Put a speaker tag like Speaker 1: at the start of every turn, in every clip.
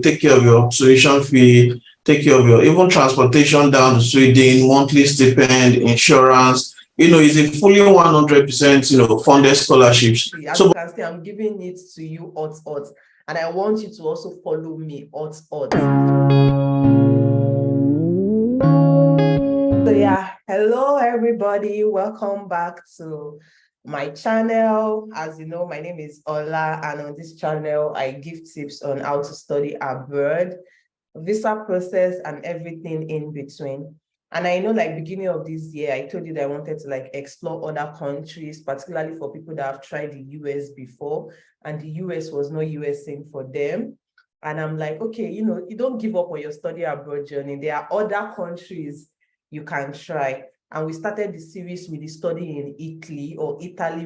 Speaker 1: take care of your tuition fee, take care of your even transportation down to Sweden, monthly stipend, insurance. It's a fully 100%, funded scholarships.
Speaker 2: As you can see, I'm giving it to you hot, and I want you to also follow me hot. So yeah, hello everybody, welcome back to my channel. As you know, my name is Ola, and on this channel I give tips on how to study abroad, visa process, and everything in between. And I know, like, beginning of this year, I told you that I wanted to explore other countries, particularly for people that have tried the US before, and the US was not USA for them. And I'm like, okay, you don't give up on your study abroad journey. There are other countries you can try. And we started the series with the study in Italy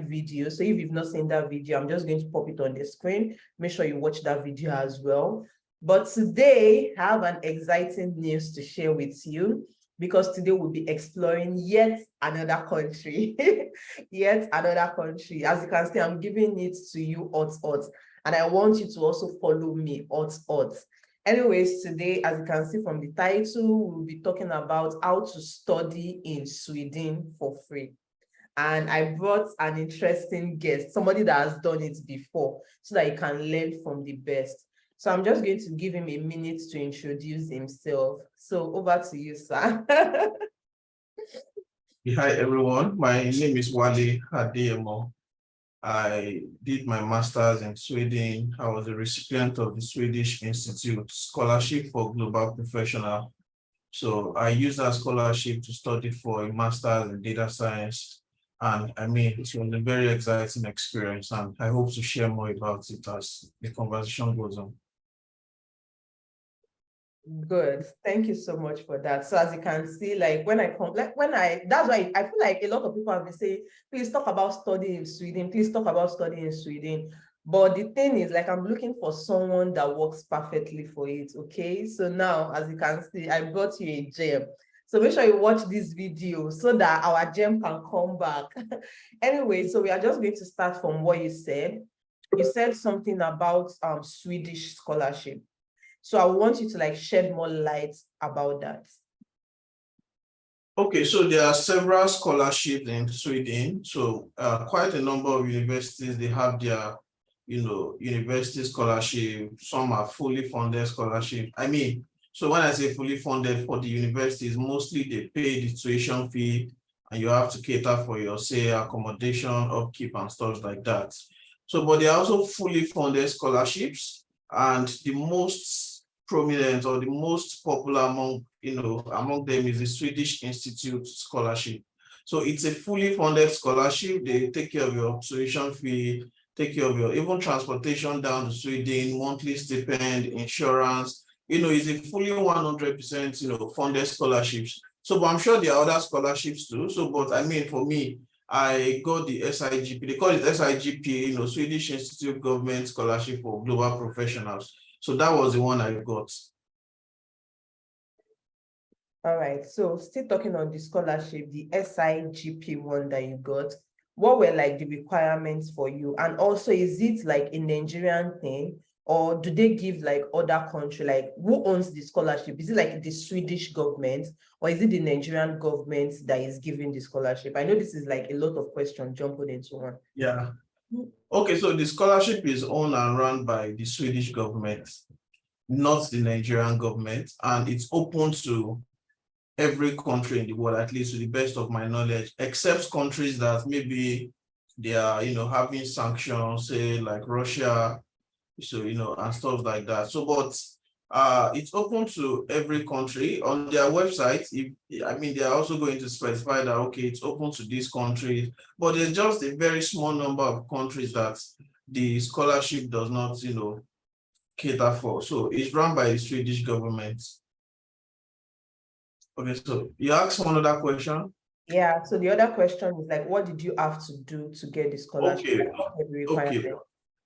Speaker 2: video. So if you've not seen that video, I'm just going to pop it on the screen. Make sure you watch that video as well. But today I have an exciting news to share with you, because today we'll be exploring yet another country. Yet another country. As you can see, I'm giving it to you hot, and I want you to also follow me hot. Anyways, today, as you can see from the title, we'll be talking about how to study in Sweden for free. And I brought an interesting guest, somebody that has done it before, so that you can learn from the best. So I'm just going to give him a minute to introduce himself. So over to you, sir.
Speaker 1: Hi, everyone. My name is Wale. I did my master's in Sweden. I was a recipient of the Swedish Institute Scholarship for Global Professional. So I used that scholarship to study for a master's in data science. And it was a very exciting experience, and I hope to share more about it as the conversation goes on.
Speaker 2: Good. Thank you so much for that. So as you can see, that's why I feel like a lot of people have been saying, please talk about studying in Sweden, please talk about studying in Sweden. But the thing is, I'm looking for someone that works perfectly for it. Okay. So now, as you can see, I brought you a gem. So make sure you watch this video so that our gem can come back. Anyway, so we are just going to start from what you said. You said something about Swedish scholarship. So I want you to shed more light about that.
Speaker 1: Okay, so there are several scholarships in Sweden. So quite a number of universities, they have their, university scholarship. Some are fully funded scholarship. So when I say fully funded for the universities, mostly they pay the tuition fee, and you have to cater for your, say, accommodation, upkeep, and stuff like that. So, but there are also fully funded scholarships, and the most prominent or the most popular among them is the Swedish Institute Scholarship. So it's a fully funded scholarship. They take care of your tuition fee, take care of your even transportation down to Sweden, monthly stipend, insurance. It's a fully 100% funded scholarships. So, but I'm sure there are other scholarships too. So, but for me, I got the SIGP. They call it SIGP, Swedish Institute Government Scholarship for Global Professionals. So that was the one I got.
Speaker 2: All right. So still talking on the scholarship, the SIGP one that you got, what were the requirements for you? And also, is it a Nigerian thing, or do they give other country? Who owns the scholarship? Is it the Swedish government, or is it the Nigerian government that is giving the scholarship? I know this is a lot of questions jumbled into one.
Speaker 1: Yeah. Okay, so the scholarship is owned and run by the Swedish government, not the Nigerian government, and it's open to every country in the world, at least to the best of my knowledge, except countries that maybe they are, having sanctions, say like Russia, so, and stuff like that. So, but it's open to every country. On their website, they are also going to specify that, okay, it's open to these countries, but there's just a very small number of countries that the scholarship does not, cater for. So it's run by the Swedish government. Okay, so you asked one other question?
Speaker 2: Yeah, so the other question is what did you have to do to get the scholarship?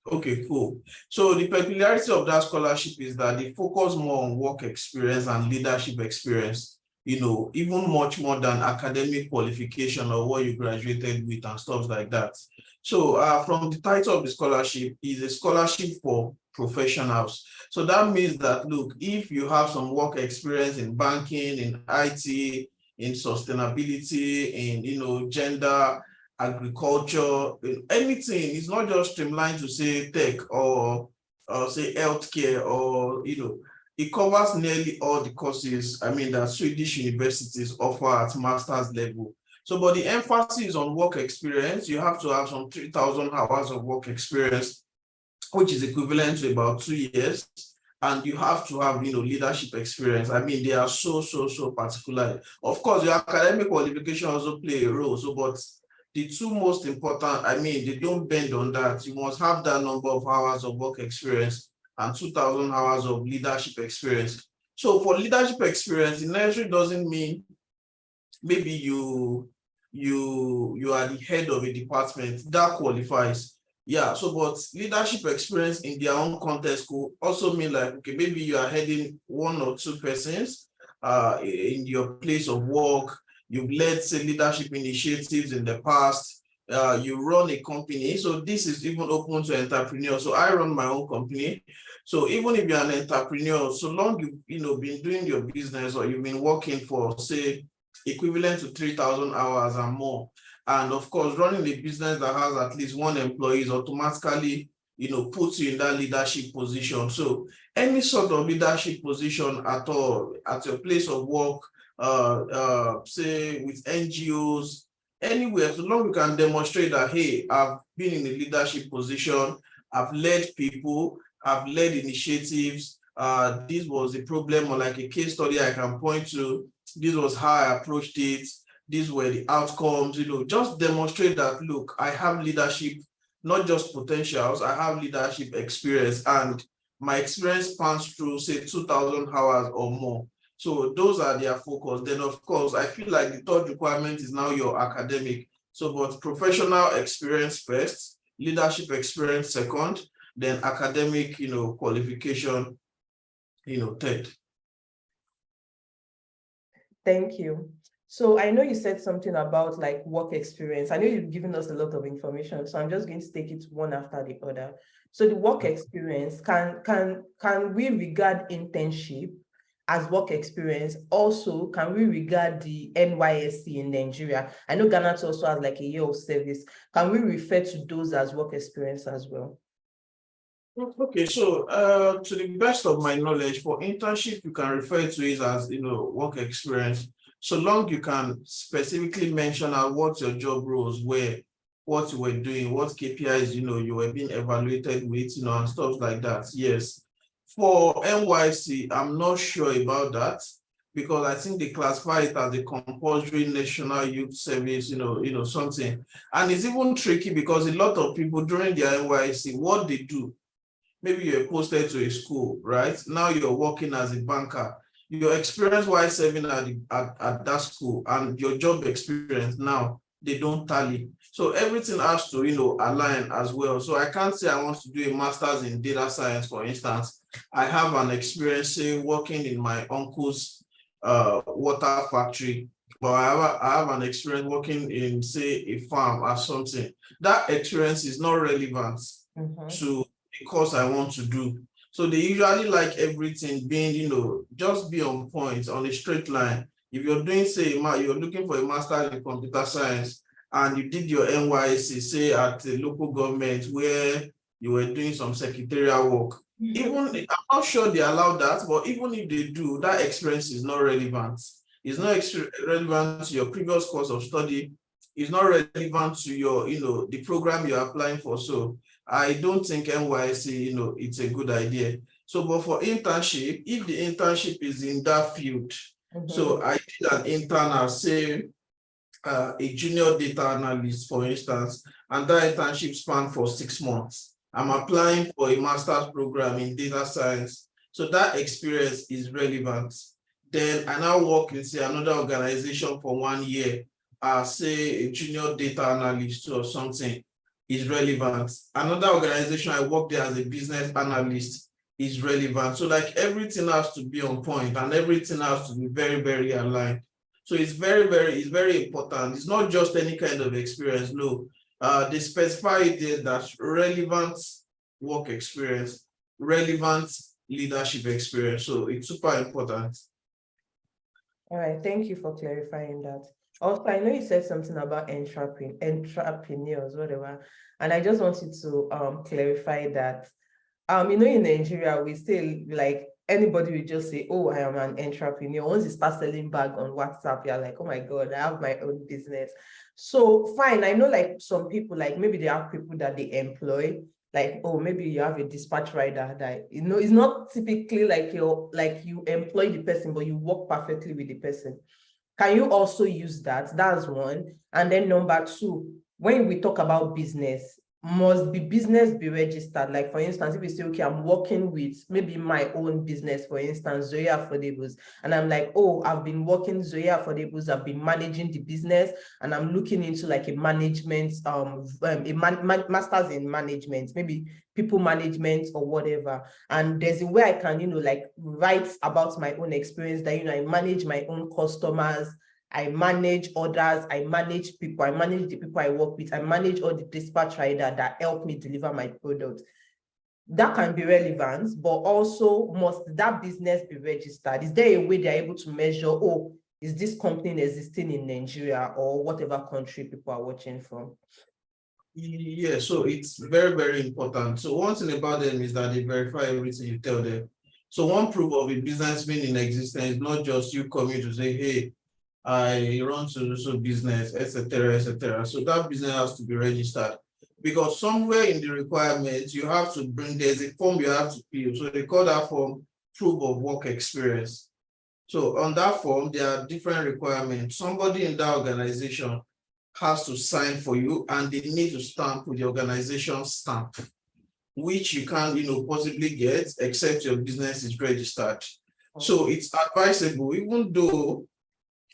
Speaker 1: Okay, cool. So the peculiarity of that scholarship is that they focus more on work experience and leadership experience, even much more than academic qualification or what you graduated with and stuff like that. So from the title of the scholarship, is a scholarship for professionals. So that means that, look, if you have some work experience in banking, in IT, in sustainability, in, gender, agriculture, anything, it's not just streamlined to say tech or say healthcare or, it covers nearly all the courses, that Swedish universities offer at master's level. So, but the emphasis is on work experience. You have to have some 3,000 hours of work experience, which is equivalent to about 2 years. And you have to have, leadership experience. They are so particular. Of course, your academic qualification also play a role. So, but the two most important, they don't bend on that. You must have that number of hours of work experience and 2,000 hours of leadership experience. So for leadership experience, it necessarily doesn't mean maybe you are the head of a department. That qualifies. Yeah, so but leadership experience in their own context could also mean like, okay, maybe you are heading one or two persons in your place of work. You've led, say, leadership initiatives in the past. You run a company. So this is even open to entrepreneurs. So I run my own company. So even if you're an entrepreneur, so long you've been doing your business or you've been working for, say, equivalent to 3,000 hours and more. And of course, running a business that has at least one employee is automatically, puts you in that leadership position. So any sort of leadership position at all, at your place of work, say with NGOs, anywhere, so long you can demonstrate that, hey, I've been in a leadership position, I've led people, I've led initiatives, this was a problem or like a case study I can point to, this was how I approached it, these were the outcomes, just demonstrate that, look, I have leadership, not just potentials, I have leadership experience, and my experience spans through, say, 2,000 hours or more. So those are their focus. Then, of course, I feel like the third requirement is now your academic. So, but professional experience first, leadership experience second, then academic, qualification, third.
Speaker 2: Thank you. So I know you said something about like work experience. I know you've given us a lot of information, so I'm just going to take it one after the other. So the work experience, can we regard internship as work experience? Also, can we regard the NYSC in Nigeria? I know Ghana also has like a year of service. Can we refer to those as work experience as well?
Speaker 1: Okay, so to the best of my knowledge, for internship, you can refer to it as, work experience, so long you can specifically mention what your job roles were, what you were doing, what KPIs, you were being evaluated with, and stuff like that. Yes. For NYC, I'm not sure about that because I think they classify it as a compulsory national youth service, something. And it's even tricky because a lot of people during their NYC, what they do, maybe you're posted to a school, right? Now you're working as a banker. Your experience while serving at that school and your job experience now, they don't tally. So everything has to, align as well. So I can't say I want to do a master's in data science, for instance. I have an experience, say, working in my uncle's water factory, but I have an experience working in, say, a farm or something. That experience is not relevant to the course I want to do. So they usually like everything being, just be on point, on a straight line. If you're doing, say, you're looking for a master in computer science and you did your NYSC, say, at a local government where you were doing some secretarial work, even, I'm not sure they allow that, but even if they do, that experience is not relevant. It's not relevant to your previous course of study. It's not relevant to your, the program you're applying for. So I don't think NYSC, it's a good idea. So, but for internship, if the internship is in that field, so I did an intern as, say, a junior data analyst, for instance, and that internship span for 6 months. I'm applying for a master's program in data science. So that experience is relevant. Then I now work in, say, another organization for 1 year, say a junior data analyst or something, is relevant. Another organization, I work there as a business analyst, is relevant. So like everything has to be on point and everything has to be very, very aligned. So it's very important. It's not just any kind of experience. No, they specify it there that relevant work experience relevant leadership experience. So it's super important.
Speaker 2: All right, thank you for clarifying that. Also, I know you said something about entrepreneurs, whatever, and I just wanted to clarify that in Nigeria, we still like anybody will just say, oh, I am an entrepreneur. Once you start selling bag on WhatsApp, you're like, oh my God, I have my own business. So fine, I know like some people, like maybe they have people that they employ, like, oh, maybe you have a dispatch rider that, it's not typically like you employ the person, but you work perfectly with the person. Can you also use that? That's one. And then number two, when we talk about business, must the business be registered? Like, for instance, if you say, okay, I'm working with maybe my own business, for instance, Zoe Affordables, and I'm like, oh, I've been working Zoe Affordables, I've been managing the business, and I'm looking into like a management, master's in management, maybe people management or whatever. And there's a way I can, like write about my own experience that, I manage my own customers, I manage others, I manage people, I manage the people I work with, I manage all the dispatch rider that help me deliver my product. That can be relevant, but also must that business be registered? Is there a way they're able to measure, oh, is this company existing in Nigeria or whatever country people are watching from?
Speaker 1: Yeah, so it's very, very important. So one thing about them is that they verify everything you tell them. So one proof of a business being in existence is not just you coming to say, hey, I run so business, etc., etc. So that business has to be registered, because somewhere in the requirements you have to bring, there's a form you have to fill. So they call that form proof of work experience. So on that form, there are different requirements. Somebody in that organization has to sign for you, and they need to stamp with the organization stamp, which you can't, possibly get except your business is registered. So it's advisable, even though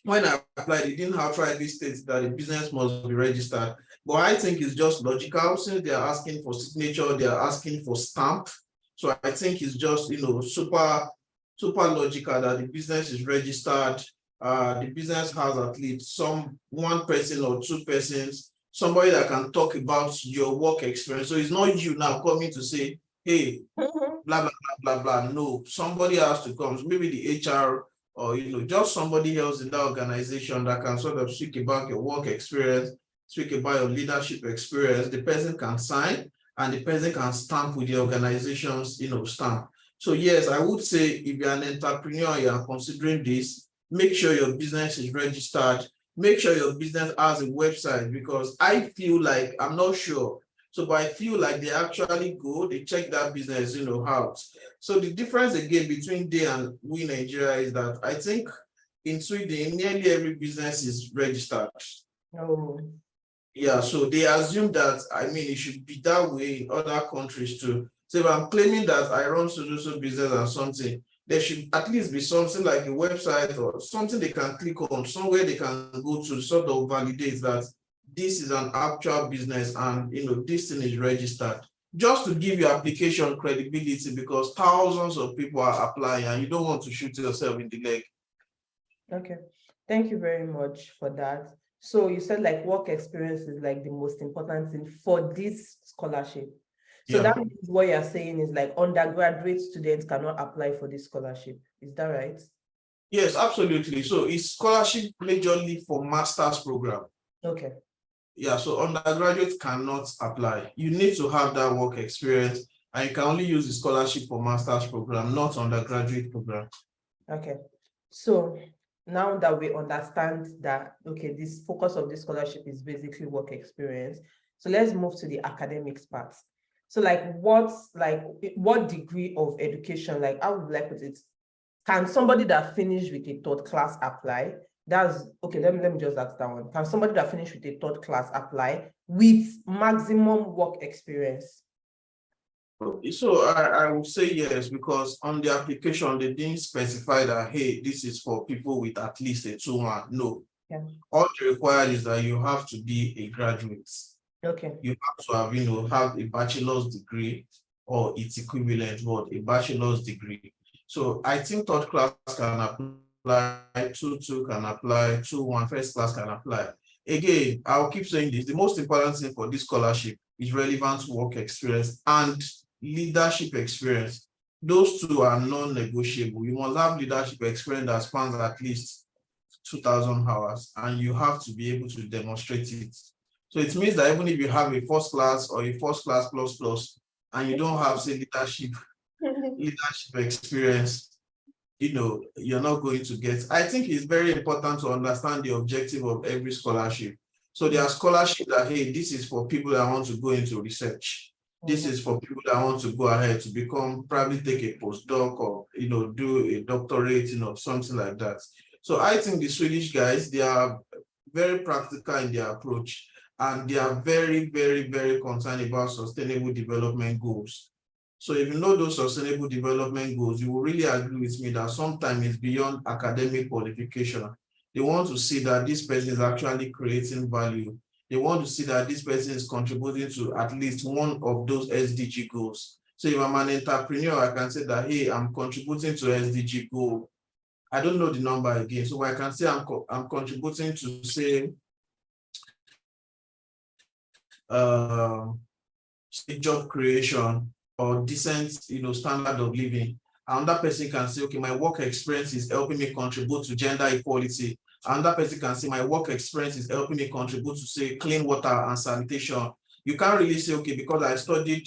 Speaker 1: when I applied, it didn't outrightly state that the business must be registered. But I think it's just logical, since they are asking for signature, they are asking for stamp. So I think it's just, super logical that the business is registered. The business has at least one person or two persons, somebody that can talk about your work experience. So it's not you now coming to say, hey, blah, blah, blah, blah, blah. No, somebody has to come. So maybe the HR or just somebody else in that organization that can sort of speak about your work experience, speak about your leadership experience. The person can sign and the person can stamp with the organization's stamp. So yes, I would say if you're an entrepreneur, you are considering this, make sure your business is registered, make sure your business has a website, because I feel like, I'm not sure, so but I feel like they actually go, they check that business, out. So the difference again between they and we Nigeria is that I think in Sweden, nearly every business is registered.
Speaker 2: Oh.
Speaker 1: Yeah, so they assume that, it should be that way in other countries too. So if I'm claiming that I run so business or something, there should at least be something like a website or something they can click on, somewhere they can go to sort of validate that this is an actual business and this thing is registered, just to give your application credibility, because thousands of people are applying and you don't want to shoot yourself in the leg.
Speaker 2: Okay, thank you very much for that. So you said like work experience is like the most important thing for this scholarship. So
Speaker 1: Yeah.
Speaker 2: that means what you're saying is like undergraduate students cannot apply for this scholarship. Is that right?
Speaker 1: Yes, absolutely. So it's scholarship majorly for master's program.
Speaker 2: Okay.
Speaker 1: Yeah, so undergraduates cannot apply. You need to have that work experience, and you can only use the scholarship for master's program, not undergraduate program.
Speaker 2: Okay. So now that we understand that, okay, this focus of this scholarship is basically work experience. So let's move to the academics part. So what degree of education, like I would like put it, can somebody that finished with a third class apply? That's okay. Let me just ask that one. Can somebody that finished with a third class apply with maximum work experience?
Speaker 1: So I would say yes, because on the application, they didn't specify that, hey, this is for people with at least a 2-1. No.
Speaker 2: Yeah.
Speaker 1: All they require is that you have to be a graduate.
Speaker 2: Okay.
Speaker 1: You have to have, have a bachelor's degree or its equivalent, but a bachelor's degree. So I think third class can apply, 2-2 can apply, 2-1 first class can apply. Again, I'll keep saying this, the most important thing for this scholarship is relevant work experience and leadership experience. Those two are non-negotiable. You must have leadership experience that spans at least 2,000 hours, and you have to be able to demonstrate it. So it means that even if you have a first class or a first class plus plus, and you don't have, say, leadership experience, you're not going to get. I think it's very important to understand the objective of every scholarship. So there are scholarships that, hey, this is for people that want to go into research. This is for people that want to go ahead to probably take a postdoc or, do a doctorate, something like that. So I think the Swedish guys, they are very practical in their approach, and they are very, very, very concerned about sustainable development goals. So if you know those sustainable development goals, you will really agree with me that sometimes it's beyond academic qualification. They want to see that this person is actually creating value. They want to see that this person is contributing to at least one of those SDG goals. So if I'm an entrepreneur, I can say that, hey, I'm contributing to SDG goal. I don't know the number again. So I can say I'm contributing to, say job creation or decent, standard of living. Another person can say, okay, my work experience is helping me contribute to gender equality. Another person can say, my work experience is helping me contribute to, say, clean water and sanitation. You can't really say, okay, because I studied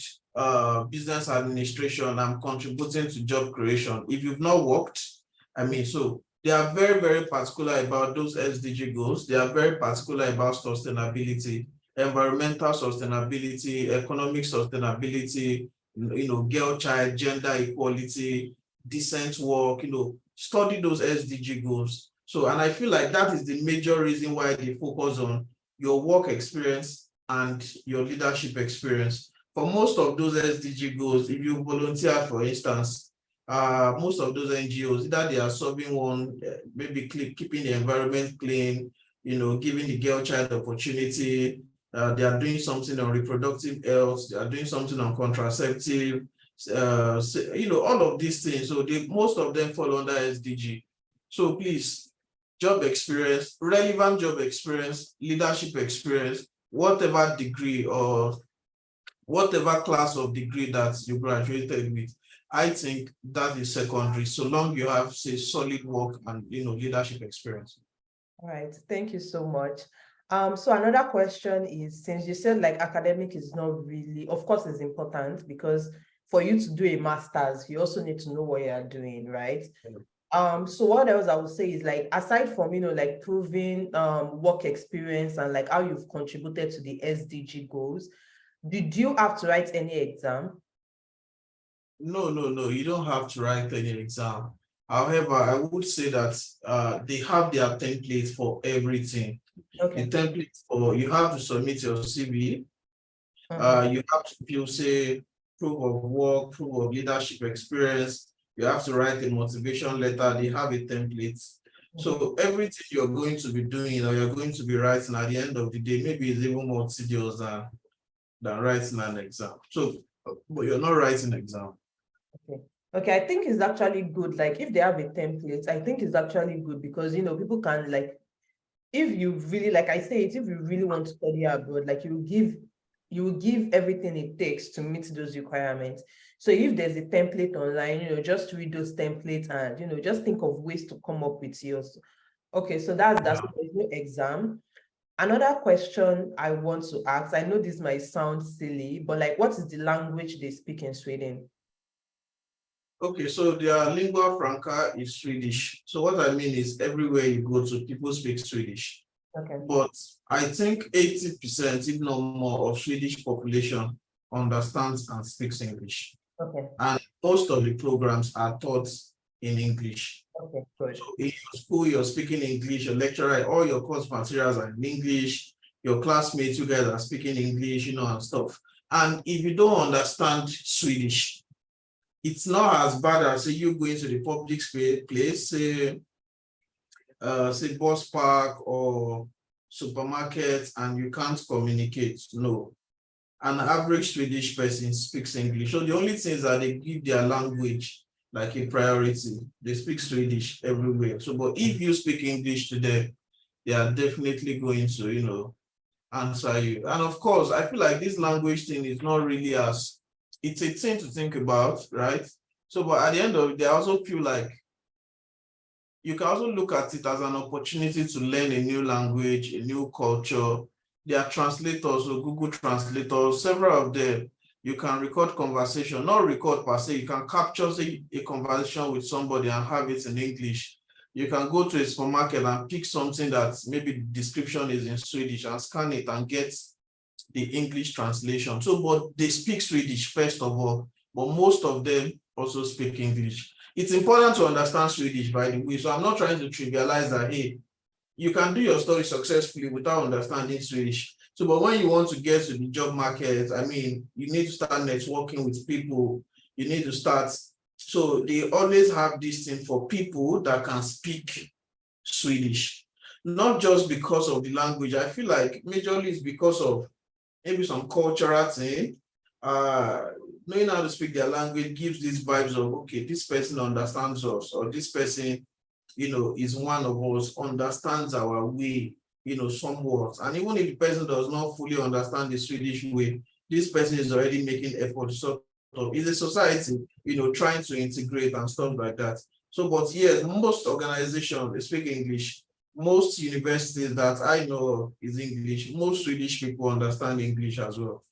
Speaker 1: business administration, I'm contributing to job creation. If you've not worked, so they are very, very particular about those SDG goals. They are very particular about sustainability, environmental sustainability, economic sustainability, girl child, gender equality, decent work, study those SDG goals. So, and I feel like that is the major reason why they focus on your work experience and your leadership experience. For most of those SDG goals, if you volunteer, for instance, most of those NGOs, either they are solving one, maybe keeping the environment clean, giving the girl child opportunity, they are doing something on reproductive health, they are doing something on contraceptive, all of these things. So most of them fall under SDG. So please, job experience, relevant job experience, leadership experience, whatever degree or whatever class of degree that you graduated with, I think that is secondary, so long you have, say, solid work and leadership experience.
Speaker 2: All right, thank you so much. So another question is, since you said like academic is not really, of course it's important, because for you to do a master's, you also need to know what you are doing, right? So what else I would say is, like, aside from, like proving work experience and like how you've contributed to the SDG goals, did you have to write any exam?
Speaker 1: No, you don't have to write any exam. However, I would say that they have their template for everything.
Speaker 2: Okay.
Speaker 1: The template for, you have to submit your CV. You have to, say, proof of work, proof of leadership experience. You have to write a motivation letter. They have a template. So everything you're going to be doing or you're going to be writing at the end of the day, maybe it's even more tedious than writing an exam. So, but you're not writing an exam.
Speaker 2: Okay, I think it's actually good. Like, if they have a template, I think it's actually good, because people can, like, if you really, like I say it, if you really want to study abroad, like, you will give everything it takes to meet those requirements. So if there's a template online, just read those templates and just think of ways to come up with yours. Okay, so that's there's no exam. Another question I want to ask, I know this might sound silly, but like, what is the language they speak in Sweden?
Speaker 1: Okay, so their lingua franca is Swedish. So what I mean is, everywhere you go to, people speak Swedish.
Speaker 2: Okay.
Speaker 1: But I think 80%, if not more, of Swedish population understands and speaks English.
Speaker 2: Okay.
Speaker 1: And most of the programs are taught in English.
Speaker 2: Okay, good.
Speaker 1: So in your school, you're speaking English, your lecturer, all your course materials are in English, your classmates, you guys are speaking English, and stuff. And if you don't understand Swedish, it's not as bad as, say, you going to the public place, say bus park or supermarket, and you can't communicate. No, an average Swedish person speaks English. So the only thing is that they give their language like a priority. They speak Swedish everywhere. So, but if you speak English to them, they are definitely going to, answer you. And of course, I feel like this language thing is not really as it's a thing to think about, right? So, but at the end of it, I also feel like you can also look at it as an opportunity to learn a new language, a new culture. There are translators or Google translators, several of them. You can record conversation, not record per se, you can capture, say, a conversation with somebody and have it in English. You can go to a supermarket and pick something that maybe the description is in Swedish and scan it and get the English translation. So, but they speak Swedish first of all, but most of them also speak English. It's important to understand Swedish, by the way. So I'm not trying to trivialize that, hey, you can do your study successfully without understanding Swedish. So, but when you want to get to the job market, I mean, you need to start networking with people. You need to start. So they always have this thing for people that can speak Swedish, not just because of the language. I feel like majorly it's because of maybe some cultural thing. Knowing how to speak their language gives these vibes of, okay, this person understands us, or this person, is one of us, understands our way, somewhat. And even if the person does not fully understand the Swedish way, this person is already making effort to sort of, it's a society, trying to integrate and stuff like that. So, but yes, most organizations, they speak English. Most universities that I know is English. Most Swedish people understand English as well.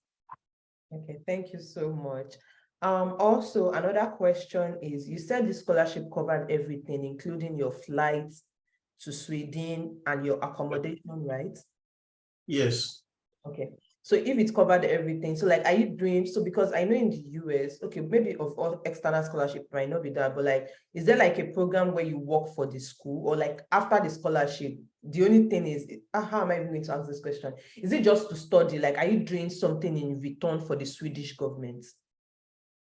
Speaker 2: Okay, thank you so much. Also, another question is, you said the scholarship covered everything, including your flights to Sweden and your accommodation, right?
Speaker 1: Yes.
Speaker 2: Okay. So if it covered everything, so like, are you doing, so because I know in the US, okay, maybe of all external scholarship might not be that, but like, is there like a program where you work for the school, or like after the scholarship, the only thing is, how am I even going to ask this question? Is it just to study? Like, are you doing something in return for the Swedish government?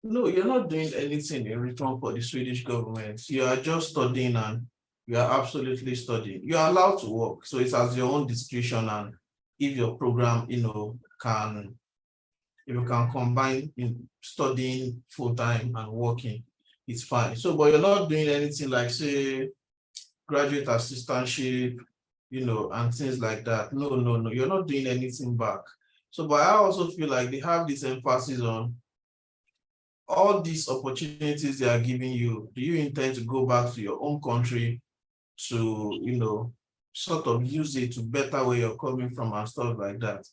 Speaker 1: No, you're not doing anything in return for the Swedish government. You are just studying, and you are absolutely studying. You are allowed to work. So it's as your own discretion. And if your program, if you can combine in studying full-time and working, it's fine. So, but you're not doing anything like, say, graduate assistantship, and things like that. No, no, no, you're not doing anything back. So, but I also feel like they have this emphasis on all these opportunities they are giving you. Do you intend to go back to your own country to, sort of use it to better where you're coming from and stuff like that?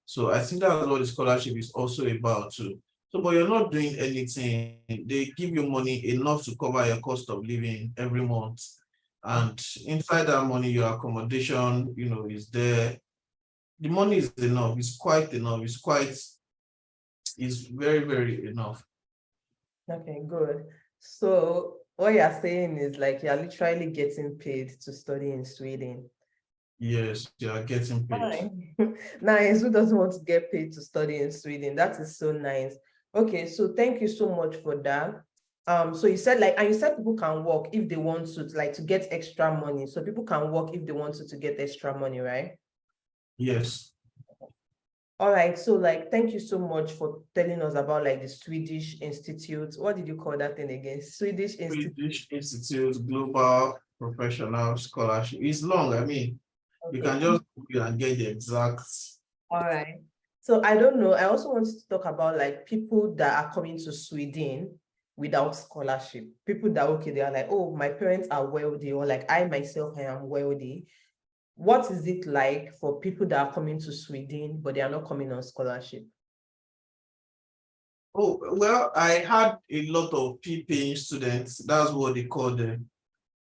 Speaker 1: So I think that's what the scholarship is also about too. So, but you're not doing anything. They give you money enough to cover your cost of living every month. And inside that money, your accommodation, is there. The money is enough. It's quite enough. It's very, very enough.
Speaker 2: Okay, good. So what you're saying is like you're literally getting paid to study in Sweden.
Speaker 1: Yes, you are getting paid.
Speaker 2: Fine. Nice. Who doesn't want to get paid to study in Sweden? That is so nice. Okay, so thank you so much for that. So you said and you said people can work if they want to, like to get extra money. So people can work if they want to get extra money, right?
Speaker 1: Yes.
Speaker 2: All right. So thank you so much for telling us about like the Swedish Institute. What did you call that thing again? Swedish Institute.
Speaker 1: Swedish Institute Global Professional Scholarship. It's long. I mean, you
Speaker 2: Okay.
Speaker 1: can just Google and get the exact.
Speaker 2: All right. So I don't know. I also want to talk about like people that are coming to Sweden without scholarship. People that, okay, they are like, oh, my parents are wealthy, or like I myself, I am wealthy. What is it like for people that are coming to Sweden, but they are not coming on scholarship?
Speaker 1: Oh, well, I had a lot of fee-paying students. That's what they call them.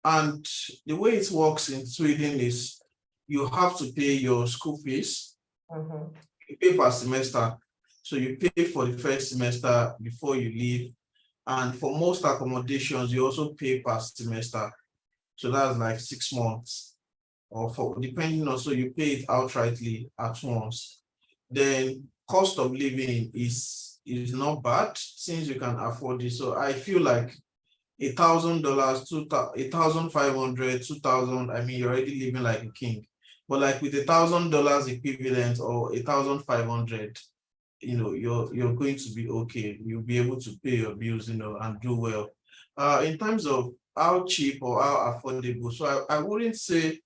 Speaker 1: And the way it works in Sweden is you have to pay your school fees. You pay per semester. So you pay for the first semester before you leave. And for most accommodations, you also pay per semester. So that's like 6 months. Or for depending on, so you pay it outrightly at once. Then cost of living is not bad since you can afford it. So I feel like $1,000, 1,500, 2,000. I mean, you're already living like a king. But like with $1,000 equivalent or 1,500, you're going to be okay. You'll be able to pay your bills, and do well. In terms of how cheap or how affordable, so I wouldn't say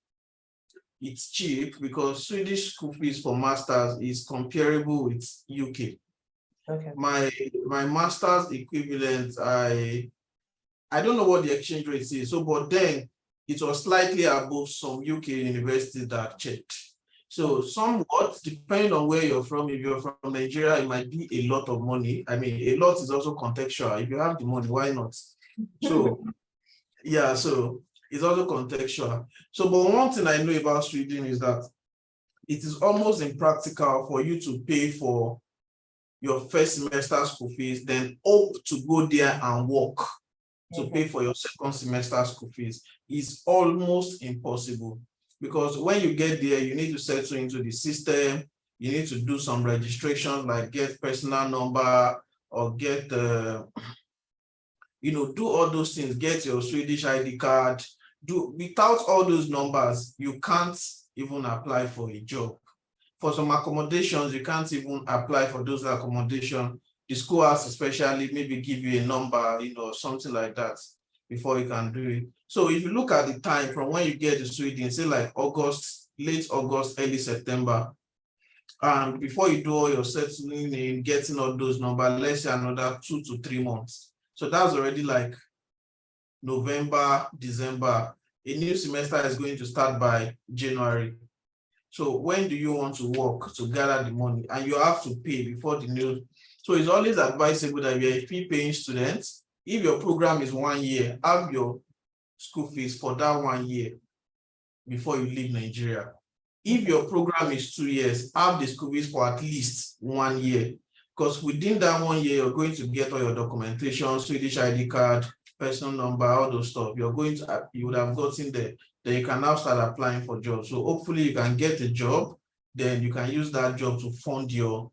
Speaker 1: it's cheap, because Swedish school fees for masters is comparable with UK.
Speaker 2: Okay.
Speaker 1: My master's equivalent, I don't know what the exchange rate is. So, but then it was slightly above some UK universities that checked. So somewhat, depending on where you're from, if you're from Nigeria, it might be a lot of money. I mean, a lot is also contextual. If you have the money, why not? So, yeah, so it's also contextual. So, but one thing I know about Sweden is that it is almost impractical for you to pay for your first semester school fees, then hope to go there and work to pay for your second semester school fees. Is almost impossible, because when you get there, you need to settle into the system. You need to do some registration, like get personal number or get do all those things, get your Swedish ID card. Without all those numbers, you can't even apply for a job. For some accommodations, you can't even apply for those accommodations. The school has especially maybe give you a number, something like that before you can do it. So if you look at the time from when you get to Sweden, say like August, late August, early September, and before you do all your settling in, getting all those numbers, let's say another 2 to 3 months. So that's already like November, December. A new semester is going to start by January. So when do you want to work to gather the money? And you have to pay before the new. So it's always advisable that you're a fee-paying student. If your program is 1 year, have your school fees for that 1 year before you leave Nigeria. If your program is 2 years, have the school fees for at least 1 year. Because within that 1 year, you're going to get all your documentation, Swedish ID card, personal number, all those stuff. You would have gotten there. Then you can now start applying for jobs. So hopefully you can get a job. Then you can use that job to fund your,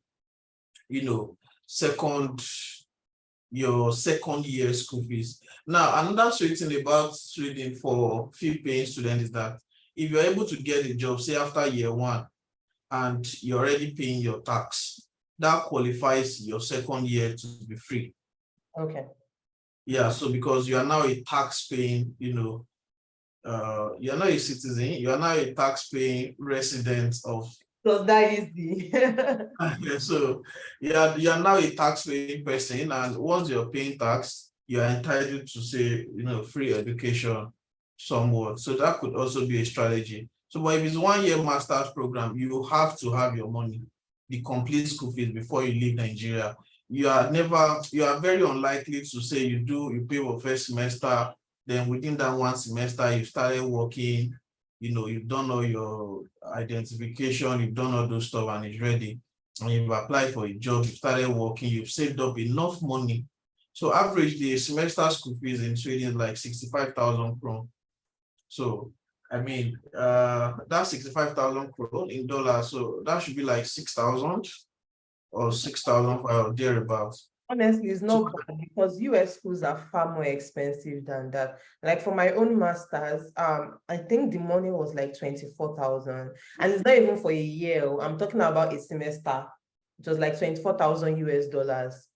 Speaker 1: second year school fees. Now, another sweet thing about Sweden for fee-paying students is that if you're able to get a job, say after year 1, and you're already paying your tax, that qualifies your second year to be free.
Speaker 2: Okay.
Speaker 1: Yeah, so because you are now a tax-paying, you're not a citizen, you are now a tax-paying resident of.
Speaker 2: So that is the.
Speaker 1: So you are now a tax-paying person, and once you're paying tax, you are entitled to say, free education somewhat. So that could also be a strategy. So, but if it's 1 year master's program, you have to have your money, the complete school fees before you leave Nigeria. You are very unlikely to say you pay for first semester, then within that 1 semester, you started working, you've done all your identification, you've done all those stuff and it's ready. And you've applied for a job, you started working, you've saved up enough money. So average the semester school fees in Sweden is like 65,000 kron. So I mean, that's 65,000 kron in dollars. So that should be like 6,000 or 6,000 or thereabouts.
Speaker 2: Honestly, it's not bad because US schools are far more expensive than that. Like for my own master's, I think the money was like 24,000, and it's not even for a year. I'm talking about a semester. It was like 24,000 US dollars.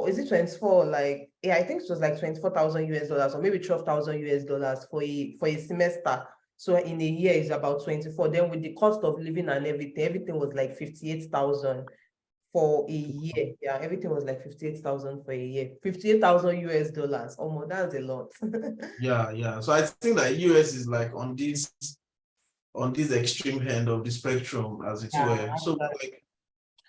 Speaker 2: Is it 24? Like, yeah, I think it was like 24,000 US dollars, or maybe 12,000 US dollars for a semester. So in a year is about 24. Then with the cost of living and everything was like 58,000 for a year. Yeah, everything was like 58,000 for a year. 58,000 US dollars. Oh, more, that's a lot.
Speaker 1: Yeah. So I think that US is like on this extreme end of the spectrum, as it were. So like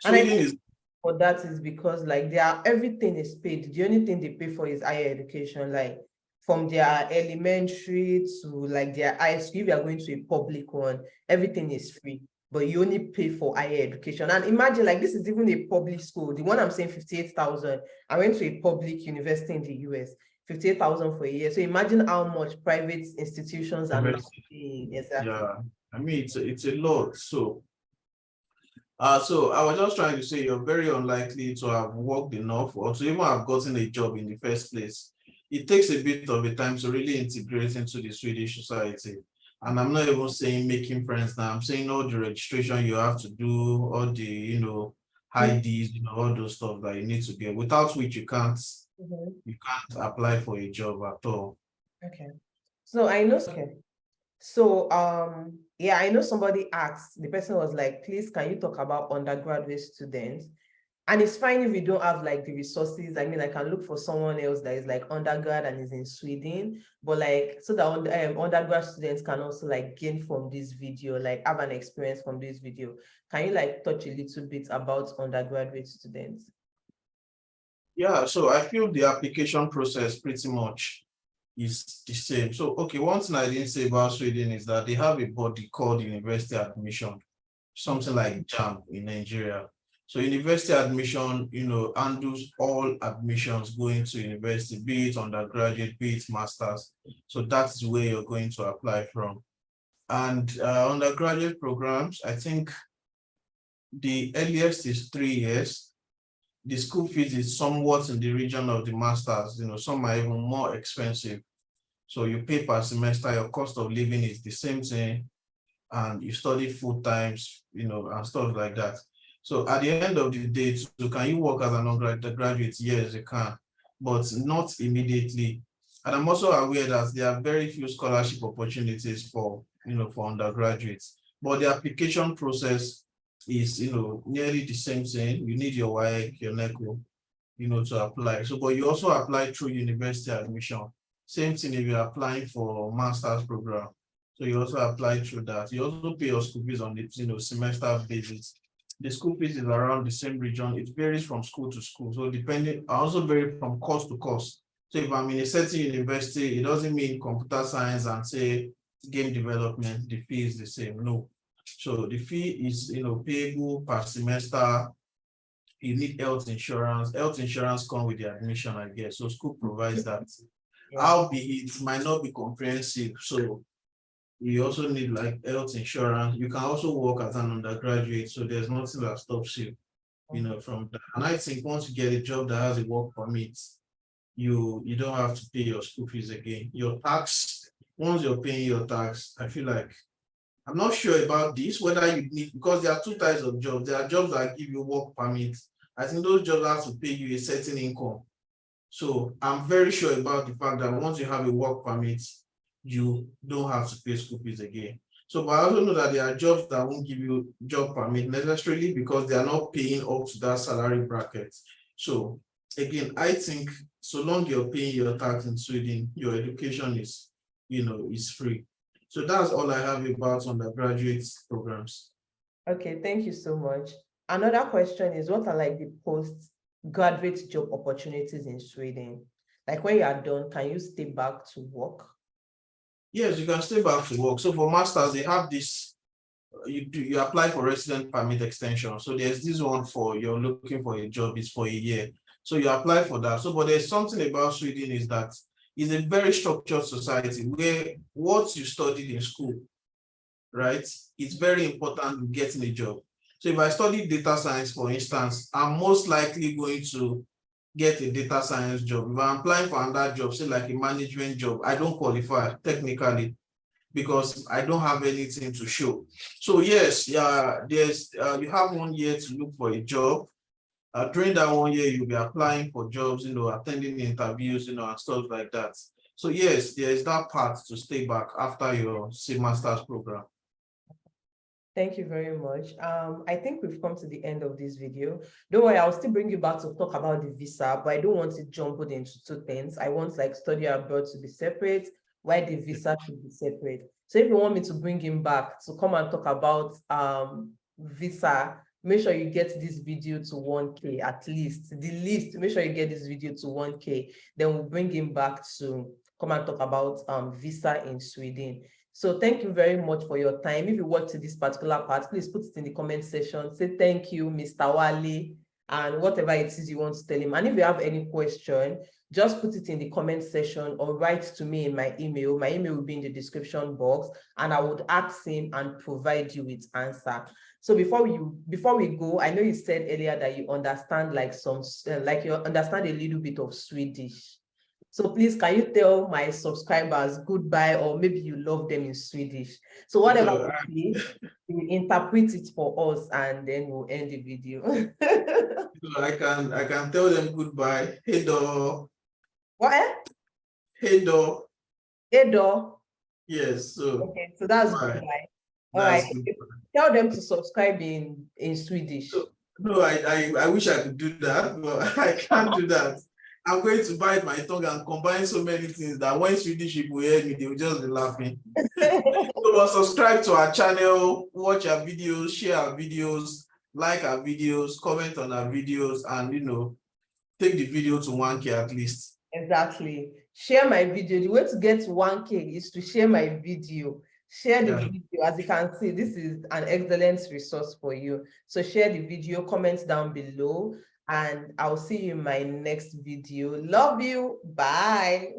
Speaker 1: Sweden is.
Speaker 2: For that is because like everything is paid. The only thing they pay for is higher education, like from their elementary to like their high school. If you are going to a public one, everything is free, but you only pay for higher education. And imagine, like, this is even a public school. The one I'm saying 58,000. I went to a public university in the US, 58,000 for a year. So imagine how much private institutions are not paying. Exactly.
Speaker 1: Yeah, I mean it's a lot. So I was just trying to say you're very unlikely to have worked enough or to even have gotten a job in the first place. It takes a bit of a time to really integrate into the Swedish society. And I'm not even saying making friends now. I'm saying all the registration you have to do, all the, IDs, all those stuff that you need to get, without which you can't apply for a job at all.
Speaker 2: Okay. So I know, So yeah, I know somebody asked, the person was like, please, can you talk about undergraduate students? And it's fine if you don't have like the resources. I mean, I can look for someone else that is like undergrad and is in Sweden, but like so that undergrad students can also like gain from this video, like have an experience from this video. Can you like touch a little bit about undergraduate students?
Speaker 1: Yeah, so I feel the application process pretty much is the same. So, okay, one thing I didn't say about Sweden is that they have a body called university admission, something like JAM in Nigeria. So university admission, handles all admissions going to university, be it undergraduate, be it masters. So that's where you're going to apply from. And undergraduate programs, I think the earliest is 3 years. The school fees is somewhat in the region of the masters, some are even more expensive. So you pay per semester, your cost of living is the same thing, and you study full times, and stuff like that. So at the end of the day, so can you work as an undergraduate? Yes, you can, but not immediately. And I'm also aware that there are very few scholarship opportunities for undergraduates, but the application process is, nearly the same thing. You need your WAEC, your NECO, to apply. So, but you also apply through university admission. Same thing if you're applying for master's program. So you also apply through that. You also pay your school fees on the semester basis. The school fees is around the same region. It varies from school to school. So depending, also vary from course to course. So if I'm in a certain university, it doesn't mean computer science and say game development, the fee is the same. No. So the fee is payable per semester. You need health insurance. Health insurance comes with the admission, I guess. So school provides that.
Speaker 2: Yeah.
Speaker 1: Albeit it might not be comprehensive. So you also need like health insurance. You can also work as an undergraduate. So there's nothing that stops you, from that. And I think once you get a job that has a work permit, you don't have to pay your school fees again. Your tax, once you're paying your tax, I feel like I'm not sure about this, whether you need, because there are two types of jobs. There are jobs that give you work permits. I think those jobs have to pay you a certain income. So I'm very sure about the fact that once you have a work permit, you don't have to pay school fees again. So, but I also know that there are jobs that won't give you job permit necessarily because they are not paying up to that salary bracket. So again, I think so long you're paying your tax in Sweden, your education is free. So that's all I have about undergraduate programs.
Speaker 2: Okay, thank you so much. Another question is, what are like the postgraduate job opportunities in Sweden? Like when you are done, can you stay back to work?
Speaker 1: Yes, you can stay back to work. So for masters, they have this, you apply for resident permit extension. So there's this one for you're looking for a job, is for a year. So you apply for that. So, but there's something about Sweden is that it's a very structured society where what you studied in school, right, it's very important in getting a job. So if I study data science, for instance, I'm most likely going to get a data science job. If I'm applying for another job, say like a management job, I don't qualify technically because I don't have anything to show. So yes, yeah, there's you have 1 year to look for a job. During that 1 year, you'll be applying for jobs, attending interviews, and stuff like that. So yes, there is that part to stay back after your master's program.
Speaker 2: Thank you very much. I think we've come to the end of this video. Don't worry, I'll still bring you back to talk about the visa, but I don't want it jumbled into two things. I want like study abroad to be separate, while the visa should be separate. So if you want me to bring him back to come and talk about visa, make sure you get this video to 1K at least. The least, make sure you get this video to 1K. Then we'll bring him back to come and talk about visa in Sweden. So thank you very much for your time. If you watch to this particular part, please put it in the comment section. Say thank you, Mr. Wale, and whatever it is you want to tell him. And if you have any question, just put it in the comment section or write to me in my email. My email will be in the description box, and I would ask him and provide you with answer. So before we go, I know you said earlier that you understand like you understand a little bit of Swedish. So please, can you tell my subscribers goodbye, or maybe you love them in Swedish? So whatever we say, you interpret it for us, and then we'll end the video.
Speaker 1: So I can tell them goodbye. Hey do.
Speaker 2: What?
Speaker 1: Hey do.
Speaker 2: Edo.
Speaker 1: Yes. So
Speaker 2: Okay, so that's
Speaker 1: goodbye.
Speaker 2: goodbye. All right.
Speaker 1: That's goodbye.
Speaker 2: Tell them to subscribe in Swedish.
Speaker 1: So No, I wish I could do that, but I can't do that. I'm going to bite my tongue and combine so many things that when Swedish people hear me, they will just be laughing. So subscribe to our channel, watch our videos, share our videos, like our videos, comment on our videos, and take the video to 1K at least.
Speaker 2: Exactly. Share my video. The way to get 1K is to share my video. Share the video. As you can see, this is an excellent resource for you. So share the video, comment down below, and I'll see you in my next video. Love you. Bye.